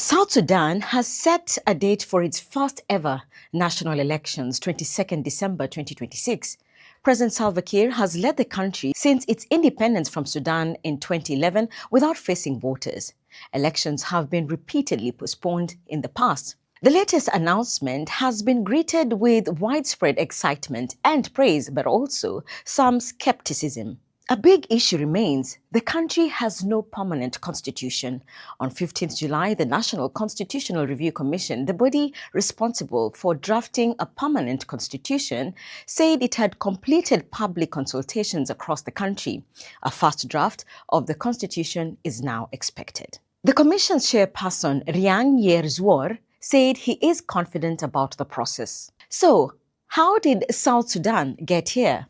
South Sudan has set a date for its first ever national elections, 22nd December 2026. President Salva Kiir has led the country since its independence from Sudan in 2011 without facing voters. Elections have been repeatedly postponed in the past. The latest announcement has been greeted with widespread excitement and praise, but also some skepticism. A big issue remains. The country has no permanent constitution. On 15th July, the National Constitutional Review Commission, the body responsible for drafting a permanent constitution, said it had completed public consultations across the country. A first draft of the constitution is now expected. The commission's chairperson, Riang Yerzwar, said he is confident about the process. So, how did South Sudan get here?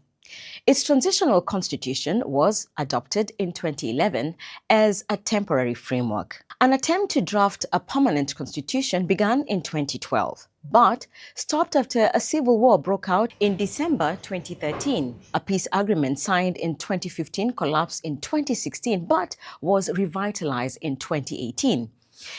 Its transitional constitution was adopted in 2011 as a temporary framework. An attempt to draft a permanent constitution began in 2012, but stopped after a civil war broke out in December 2013. A peace agreement signed in 2015 collapsed in 2016, but was revitalized in 2018.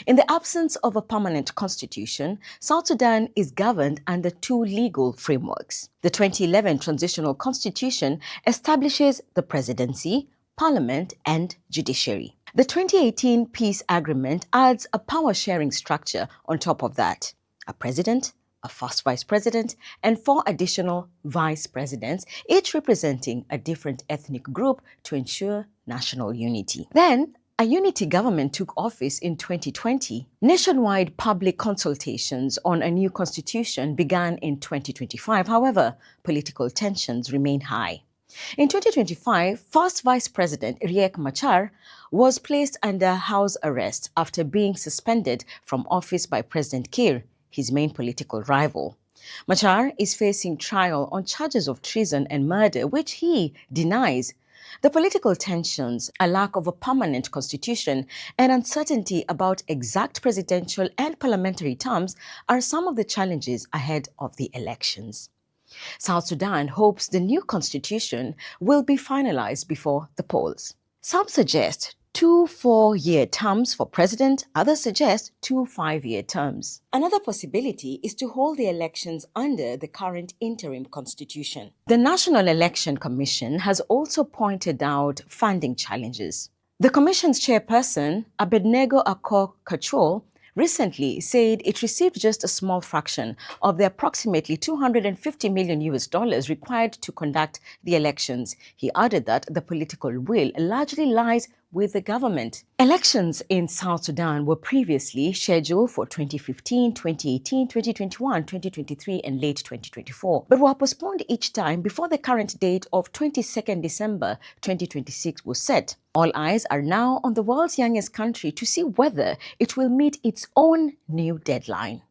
In the absence of a permanent constitution, South Sudan is governed under two legal frameworks. The 2011 Transitional Constitution establishes the presidency, parliament, and judiciary. The 2018 Peace Agreement adds a power-sharing structure on top of that: a president, a first vice president, and 4 additional vice presidents, each representing a different ethnic group to ensure national unity. Then, a unity government took office in 2020. Nationwide public consultations on a new constitution began in 2025. However, political tensions remain high. In 2025, first Vice President Riek Machar was placed under house arrest after being suspended from office by President Kiir, his main political rival. Machar is facing trial on charges of treason and murder, which he denies. The political tensions, a lack of a permanent constitution, and uncertainty about exact presidential and parliamentary terms are some of the challenges ahead of the elections. South Sudan hopes the new constitution will be finalized before the polls. Some suggest 2 4-year terms for president, others suggest 2 5-year terms. Another possibility is to hold the elections under the current interim constitution. The National Election Commission has also pointed out funding challenges. The commission's chairperson, Abednego Akok-Kachol, recently said it received just a small fraction of the approximately $250 million required to conduct the elections. He added that the political will largely lies with the government. Elections in South Sudan were previously scheduled for 2015, 2018, 2021, 2023, and late 2024, but were postponed each time before the current date of 22nd December 2026 was set. All eyes are now on the world's youngest country to see whether it will meet its own new deadline.